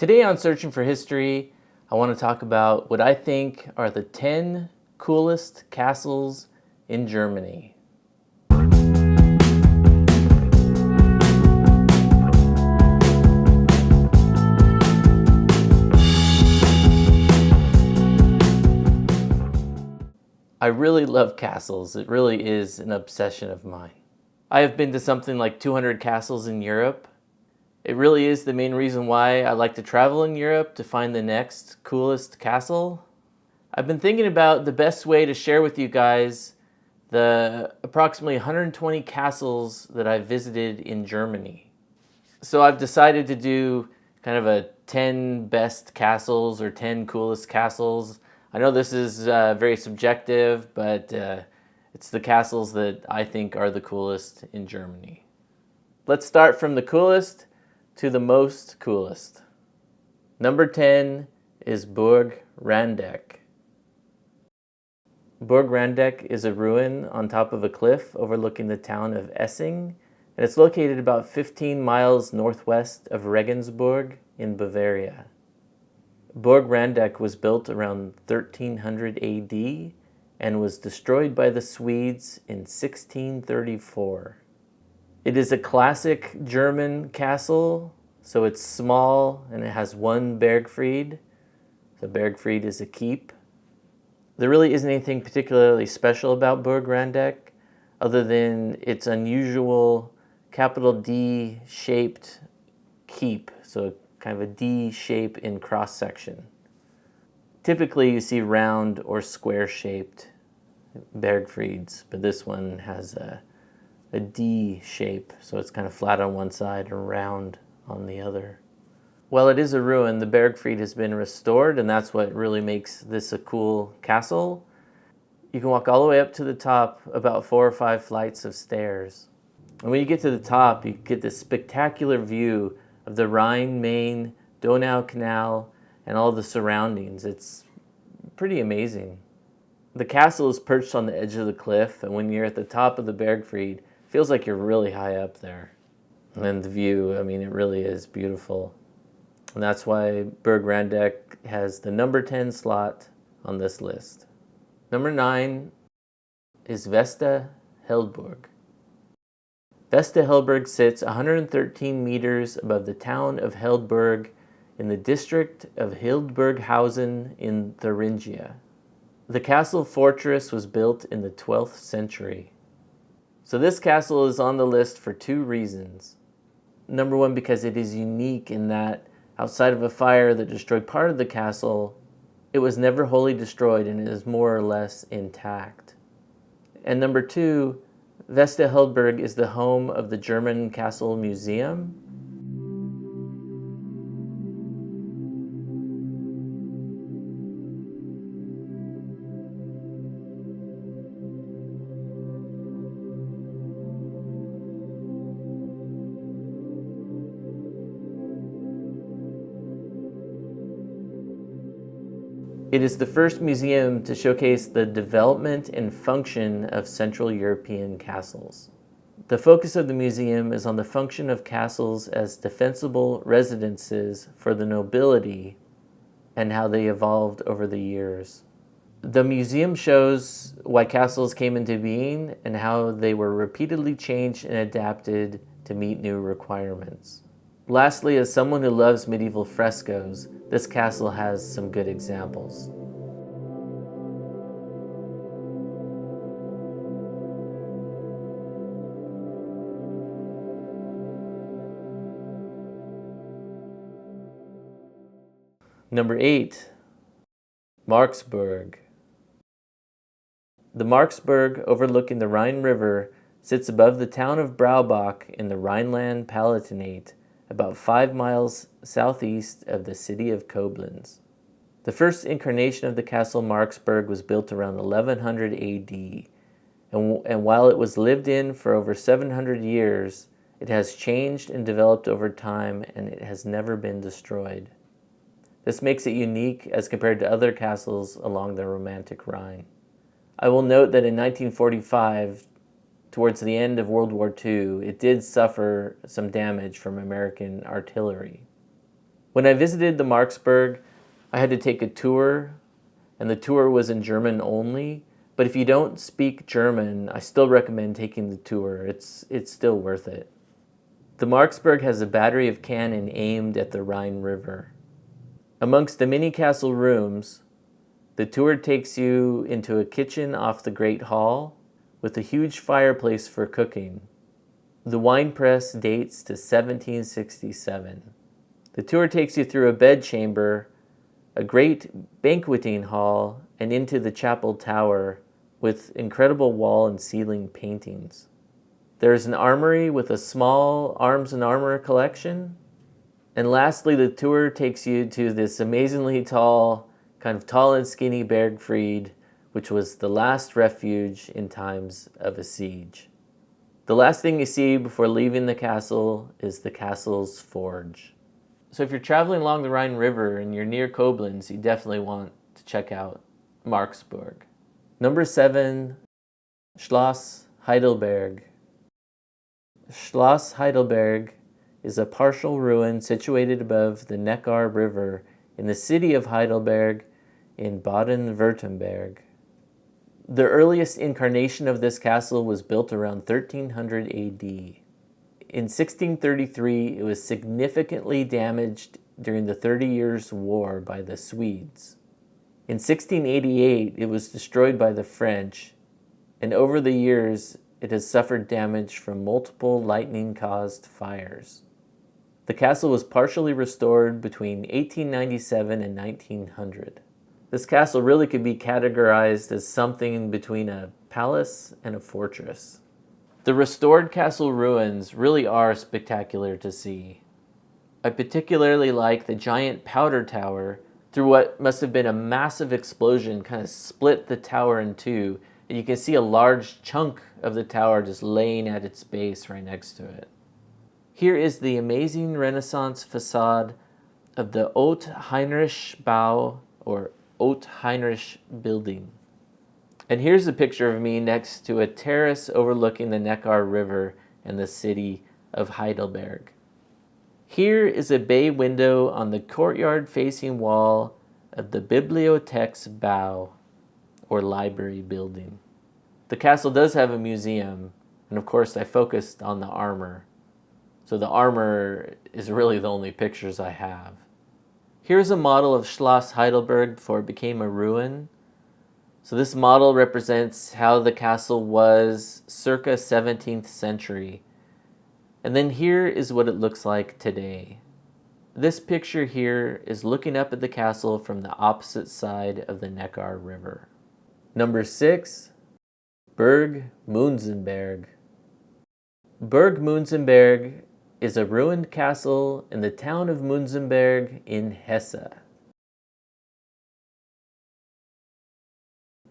Today on Searching for History, I want to talk about what I think are the 10 coolest castles in Germany. I really love castles. It really is an obsession of mine. I have been to something like 200 castles in Europe. It really is the main reason why I like to travel in Europe, to find the next coolest castle. I've been thinking about the best way to share with you guys the approximately 120 castles that I've visited in Germany. So I've decided to do kind of a 10 best castles or 10 coolest castles. I know this is very subjective, but it's the castles that I think are the coolest in Germany. Let's start from the coolest to the most coolest. Number 10 is Burg Randeck. Burg Randeck is a ruin on top of a cliff overlooking the town of Essing, and it's located about 15 miles northwest of Regensburg in Bavaria. Burg Randeck was built around 1300 AD and was destroyed by the Swedes in 1634. It is a classic German castle, so it's small and it has one Bergfried. So Bergfried is a keep. There really isn't anything particularly special about Burg Randeck other than its unusual capital D-shaped keep, so kind of a D shape in cross-section. Typically you see round or square-shaped Bergfrieds, but this one has a D shape, so it's kind of flat on one side and round on the other. While it is a ruin, the Bergfried has been restored, and that's what really makes this a cool castle. You can walk all the way up to the top, about 4 or 5 flights of stairs. And when you get to the top, you get this spectacular view of the Rhine-Main, Donau Canal, and all the surroundings. It's pretty amazing. The castle is perched on the edge of the cliff, and when you're at the top of the Bergfried, feels like you're really high up there. And then the view, I mean, it really is beautiful. And that's why Burg Randeck has the number 10 slot on this list. Number 9 is Veste Heldburg. Veste Heldburg sits 113 meters above the town of Heldburg in the district of Hildburghausen in Thuringia. The castle fortress was built in the 12th century. So this castle is on the list for 2 reasons. Number 1, because it is unique in that outside of a fire that destroyed part of the castle, it was never wholly destroyed and it is more or less intact. And number 2, Veste Heldburg is the home of the German Castle Museum. It is the first museum to showcase the development and function of Central European castles. The focus of the museum is on the function of castles as defensible residences for the nobility and how they evolved over the years. The museum shows why castles came into being and how they were repeatedly changed and adapted to meet new requirements. Lastly, as someone who loves medieval frescoes, this castle has some good examples. Number 8, Marksburg. The Marksburg, overlooking the Rhine River, sits above the town of Braubach in the Rhineland-Palatinate, about 5 miles southeast of the city of Koblenz. The first incarnation of the castle Marksburg was built around 1100 AD, and while it was lived in for over 700 years, it has changed and developed over time, and it has never been destroyed. This makes it unique as compared to other castles along the Romantic Rhine. I will note that in 1945, towards the end of World War II, it did suffer some damage from American artillery. When I visited the Marksburg, I had to take a tour, and the tour was in German only. But if you don't speak German, I still recommend taking the tour. It's still worth it. The Marksburg has a battery of cannon aimed at the Rhine River. Amongst the many castle rooms, the tour takes you into a kitchen off the Great Hall with a huge fireplace for cooking. The wine press dates to 1767. The tour takes you through a bedchamber, a great banqueting hall, and into the chapel tower with incredible wall and ceiling paintings. There is an armory with a small arms and armor collection. And lastly, the tour takes you to this amazingly tall, kind of tall and skinny Bergfried, which was the last refuge in times of a siege. The last thing you see before leaving the castle is the castle's forge. So if you're traveling along the Rhine River and you're near Koblenz, you definitely want to check out Marksburg. Number 7, Schloss Heidelberg. Schloss Heidelberg is a partial ruin situated above the Neckar River in the city of Heidelberg in Baden-Württemberg. The earliest incarnation of this castle was built around 1300 AD. In 1633, it was significantly damaged during the 30 Years' War by the Swedes. In 1688, it was destroyed by the French, and over the years, it has suffered damage from multiple lightning-caused fires. The castle was partially restored between 1897 and 1900. This castle really could be categorized as something between a palace and a fortress. The restored castle ruins really are spectacular to see. I particularly like the giant powder tower. Through what must have been a massive explosion, kind of split the tower in two, and you can see a large chunk of the tower just laying at its base right next to it. Here is the amazing Renaissance facade of the Haute Heinrich Bau, or Haute Heinrich building. And here's a picture of me next to a terrace overlooking the Neckar River and the city of Heidelberg. Here is a bay window on the courtyard-facing wall of the Bibliotheksbau, or library building. The castle does have a museum, and of course I focused on the armor. So the armor is really the only pictures I have. Here's a model of Schloss Heidelberg before it became a ruin. So this model represents how the castle was circa 17th century. And then here is what it looks like today. This picture here is looking up at the castle from the opposite side of the Neckar River. Number 6, Burg Münzenberg. Burg Münzenberg is a ruined castle in the town of Münzenberg in Hesse.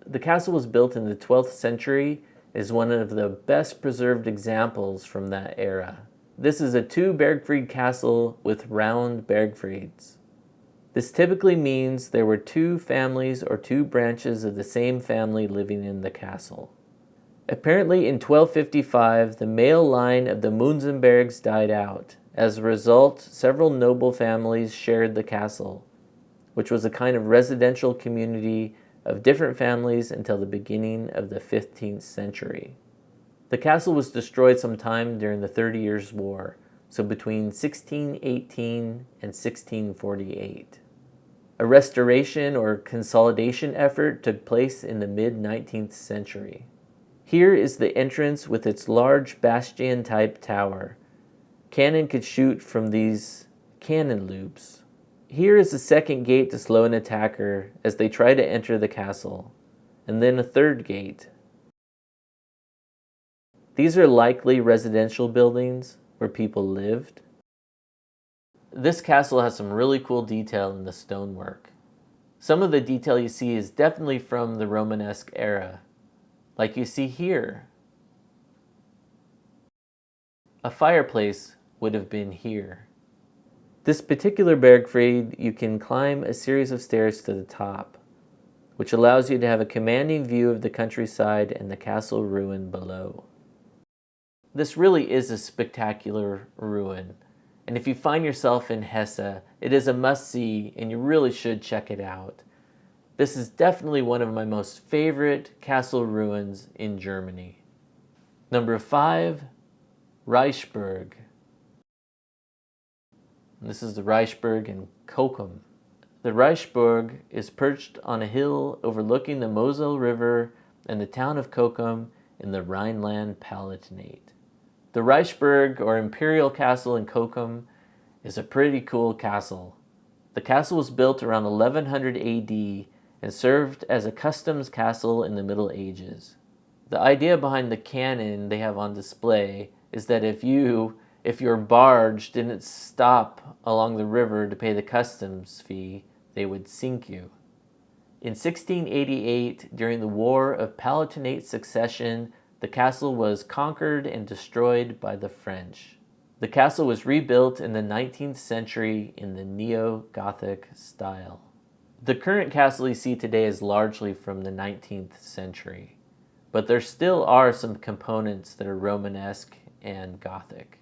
The castle was built in the 12th century and is one of the best preserved examples from that era. This is a 2-Bergfried castle with round Bergfrieds. This typically means there were 2 families or 2 branches of the same family living in the castle. Apparently in 1255, the male line of the Münzenbergs died out. As a result, several noble families shared the castle, which was a kind of residential community of different families until the beginning of the 15th century. The castle was destroyed sometime during the 30 Years' War, so between 1618 and 1648. A restoration or consolidation effort took place in the mid-19th century. Here is the entrance with its large bastion-type tower. Cannon could shoot from these cannon loops. Here is a second gate to slow an attacker as they try to enter the castle, and then a third gate. These are likely residential buildings where people lived. This castle has some really cool detail in the stonework. Some of the detail you see is definitely from the Romanesque era, like you see here. A fireplace would have been here. This particular Bergfried, you can climb a series of stairs to the top, which allows you to have a commanding view of the countryside and the castle ruin below. This really is a spectacular ruin, And if you find yourself in Hesse, it is a must-see and you really should check it out. This is definitely one of my most favorite castle ruins in Germany. Number 5, Reichsburg. This is the Reichsburg in Kokum. The Reichsburg is perched on a hill overlooking the Mosel River and the town of Kokum in the Rhineland-Palatinate. The Reichsburg, or Imperial Castle in Kokum, is a pretty cool castle. The castle was built around 1100 AD and served as a customs castle in the Middle Ages. The idea behind the cannon they have on display is that if your barge didn't stop along the river to pay the customs fee, they would sink you. In 1688, during the War of Palatinate Succession, the castle was conquered and destroyed by the French. The castle was rebuilt in the 19th century in the Neo-Gothic style. The current castle you see today is largely from the 19th century, but there still are some components that are Romanesque and Gothic.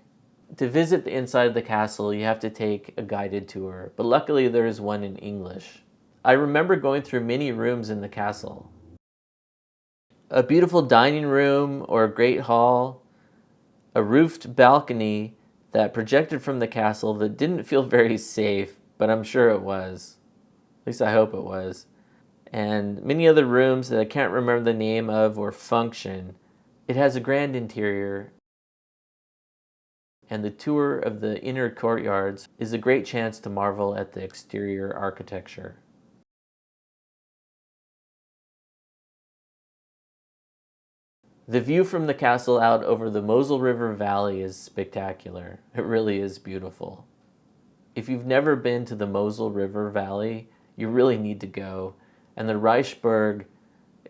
To visit the inside of the castle, you have to take a guided tour, but luckily there is one in English. I remember going through many rooms in the castle. A beautiful dining room or a great hall, a roofed balcony that projected from the castle that didn't feel very safe, but I'm sure it was. At least I hope it was. And many other rooms that I can't remember the name of or function. It has a grand interior, and the tour of the inner courtyards is a great chance to marvel at the exterior architecture. The view from the castle out over the Mosel River Valley is spectacular. It really is beautiful. If you've never been to the Mosel River Valley, you really need to go, and the Reichsburg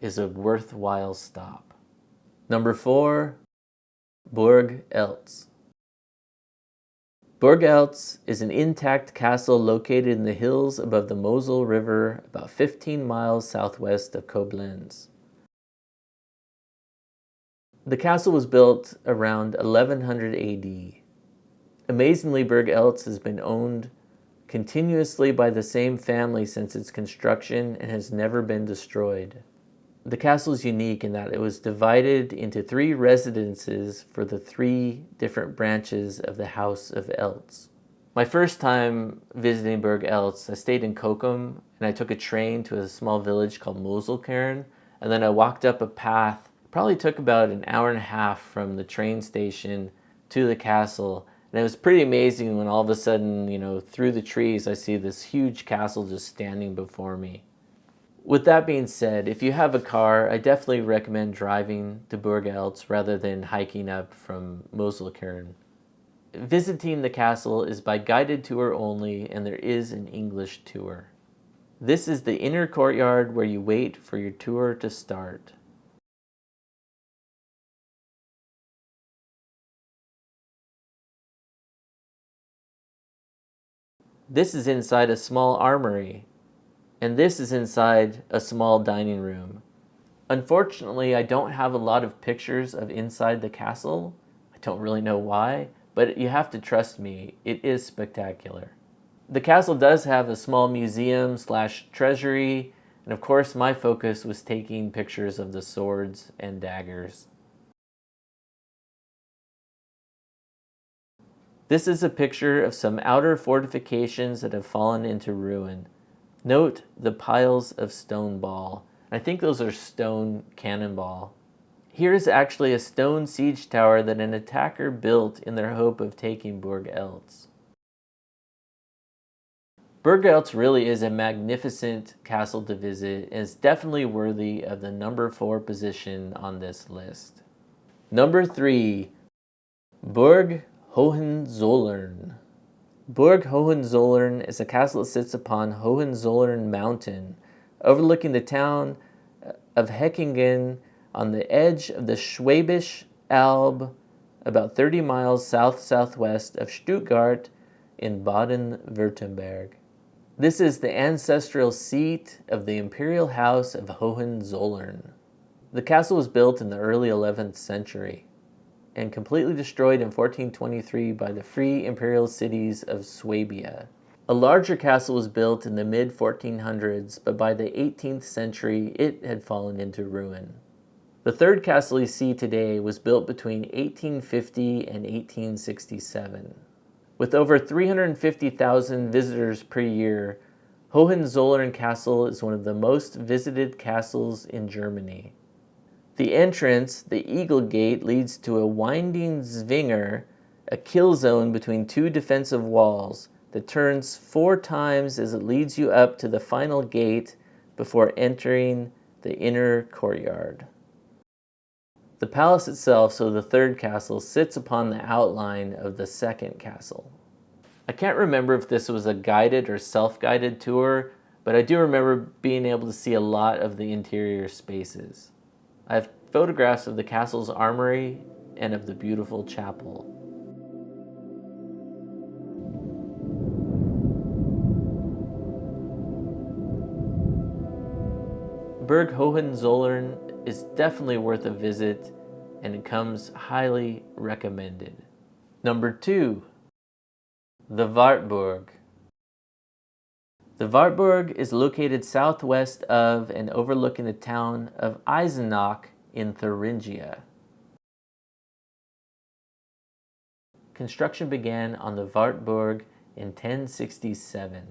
is a worthwhile stop. Number 4, Burg Eltz. Burg Eltz is an intact castle located in the hills above the Mosel River, about 15 miles southwest of Koblenz. The castle was built around 1100 AD. Amazingly, Burg Eltz has been owned continuously by the same family since its construction and has never been destroyed. The castle is unique in that it was divided into 3 residences for the 3 different branches of the House of Eltz. My first time visiting Burg Eltz, I stayed in Kokum and I took a train to a small village called Moselkern, and then I walked up a path. It probably took about an hour and a half from the train station to the castle. And it was pretty amazing when all of a sudden, through the trees, I see this huge castle just standing before me. With that being said, if you have a car, I definitely recommend driving to Burg Eltz rather than hiking up from Moselkern. Visiting the castle is by guided tour only, and there is an English tour. This is the inner courtyard where you wait for your tour to start. This is inside a small armory, and this is inside a small dining room. Unfortunately, I don't have a lot of pictures of inside the castle. I don't really know why, but you have to trust me, it is spectacular. The castle does have a small museum/treasury, and of course my focus was taking pictures of the swords and daggers. This is a picture of some outer fortifications that have fallen into ruin. Note the piles of stone ball. I think those are stone cannonball. Here is actually a stone siege tower that an attacker built in their hope of taking Burg Eltz. Burg Eltz really is a magnificent castle to visit and is definitely worthy of the number 4 position on this list. Number 3, Burg Hohenzollern. Burg Hohenzollern is a castle that sits upon Hohenzollern Mountain, overlooking the town of Heckingen on the edge of the Schwäbisch Alb, about 30 miles south-southwest of Stuttgart in Baden-Württemberg. This is the ancestral seat of the Imperial House of Hohenzollern. The castle was built in the early 11th century. and completely destroyed in 1423 by the free imperial cities of Swabia. A larger castle was built in the mid-1400s, but by the 18th century it had fallen into ruin. The third castle you see today was built between 1850 and 1867. With over 350,000 visitors per year, Hohenzollern Castle is one of the most visited castles in Germany. The entrance, the Eagle Gate, leads to a winding Zwinger, a kill zone between two defensive walls that turns 4 times as it leads you up to the final gate before entering the inner courtyard. The palace itself, so the third castle, sits upon the outline of the second castle. I can't remember if this was a guided or self-guided tour, but I do remember being able to see a lot of the interior spaces. I have photographs of the castle's armory and of the beautiful chapel. Burg Hohenzollern is definitely worth a visit, and it comes highly recommended. Number 2, the Wartburg. The Wartburg is located southwest of and overlooking the town of Eisenach in Thuringia. Construction began on the Wartburg in 1067.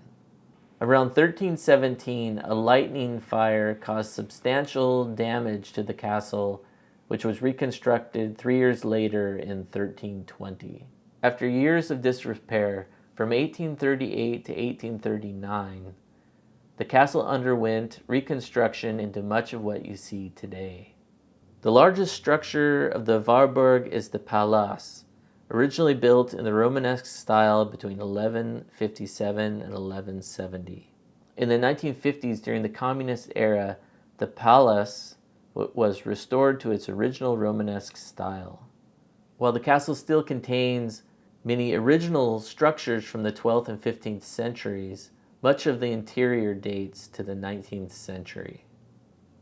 Around 1317, a lightning fire caused substantial damage to the castle, which was reconstructed 3 years later in 1320. After years of disrepair, from 1838 to 1839, the castle underwent reconstruction into much of what you see today. The largest structure of the Wartburg is the Palace, originally built in the Romanesque style between 1157 and 1170. In the 1950s, during the communist era, the palace was restored to its original Romanesque style. While the castle still contains many original structures from the 12th and 15th centuries, much of the interior dates to the 19th century.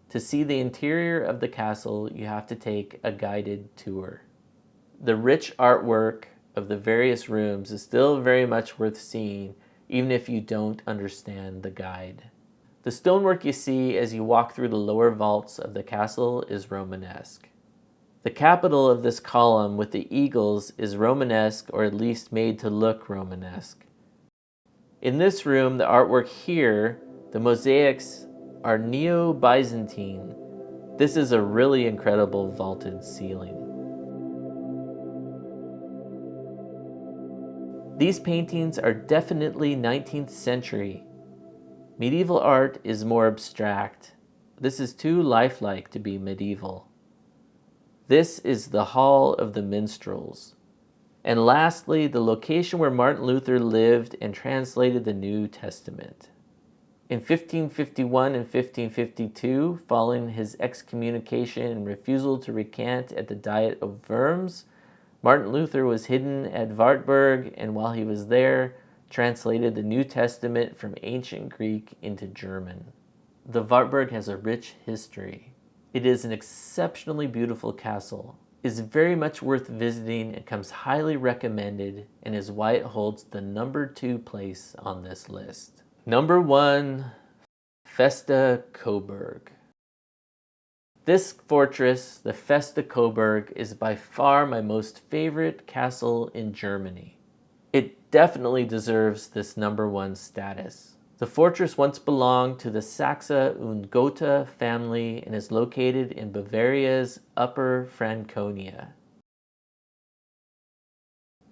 To see the interior of the castle, you have to take a guided tour. The rich artwork of the various rooms is still very much worth seeing, even if you don't understand the guide. The stonework you see as you walk through the lower vaults of the castle is Romanesque. The capital of this column with the eagles is Romanesque, or at least made to look Romanesque. In this room, the artwork here, the mosaics, are Neo-Byzantine. This is a really incredible vaulted ceiling. These paintings are definitely 19th century. Medieval art is more abstract. This is too lifelike to be medieval. This is the Hall of the Minstrels. And lastly, the location where Martin Luther lived and translated the New Testament. In 1551 and 1552, following his excommunication and refusal to recant at the Diet of Worms, Martin Luther was hidden at Wartburg, and while he was there, translated the New Testament from ancient Greek into German. The Wartburg has a rich history. It is an exceptionally beautiful castle, is very much worth visiting, and comes highly recommended, and is why it holds the number 2 place on this list. Number 1, Veste Coburg. This fortress, the Veste Coburg, is by far my most favorite castle in Germany. It definitely deserves this number 1 status. The fortress once belonged to the Saxe und Gotha family and is located in Bavaria's Upper Franconia.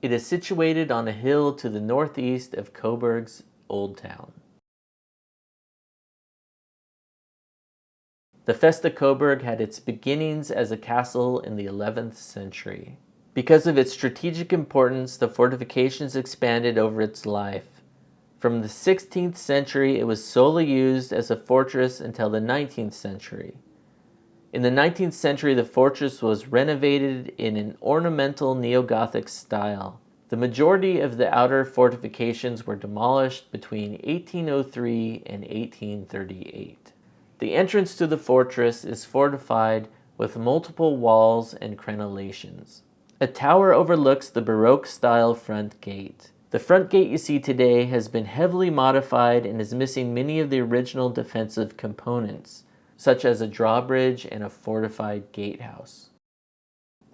It is situated on a hill to the northeast of Coburg's Old Town. The Veste Coburg had its beginnings as a castle in the 11th century. Because of its strategic importance, the fortifications expanded over its life. From the 16th century, it was solely used as a fortress until the 19th century. In the 19th century, the fortress was renovated in an ornamental neo-Gothic style. The majority of the outer fortifications were demolished between 1803 and 1838. The entrance to the fortress is fortified with multiple walls and crenellations. A tower overlooks the Baroque-style front gate. The front gate you see today has been heavily modified and is missing many of the original defensive components, such as a drawbridge and a fortified gatehouse.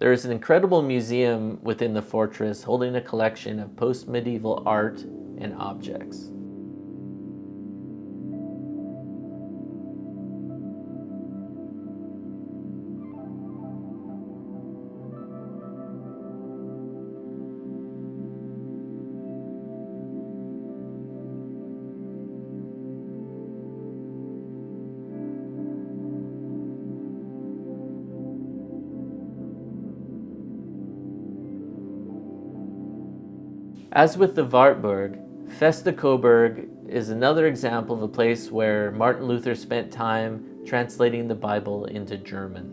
There is an incredible museum within the fortress holding a collection of post-medieval art and objects. As with the Wartburg, Veste Coburg is another example of a place where Martin Luther spent time translating the Bible into German.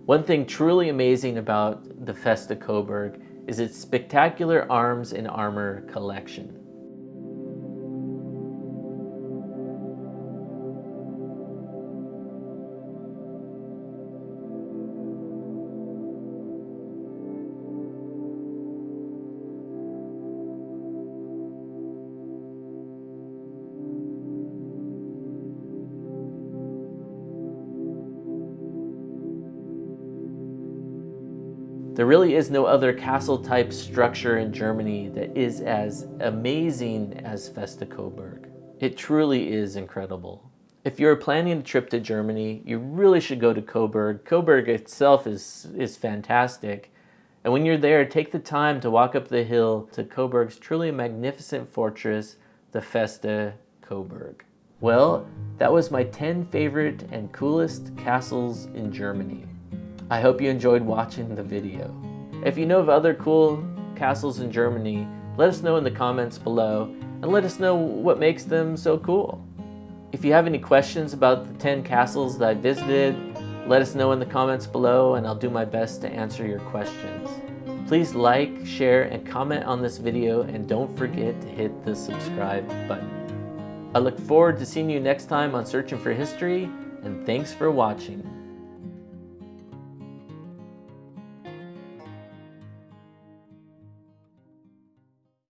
One thing truly amazing about the Veste Coburg is its spectacular arms and armor collection. There really is no other castle-type structure in Germany that is as amazing as Veste Coburg. It truly is incredible. If you're planning a trip to Germany, you really should go to Coburg. Coburg itself is fantastic. And when you're there, take the time to walk up the hill to Coburg's truly magnificent fortress, the Veste Coburg. Well, that was my 10 favorite and coolest castles in Germany. I hope you enjoyed watching the video. If you know of other cool castles in Germany, let us know in the comments below and let us know what makes them so cool. If you have any questions about the 10 castles that I visited, let us know in the comments below and I'll do my best to answer your questions. Please like, share, and comment on this video, and don't forget to hit the subscribe button. I look forward to seeing you next time on Searching for History, and thanks for watching.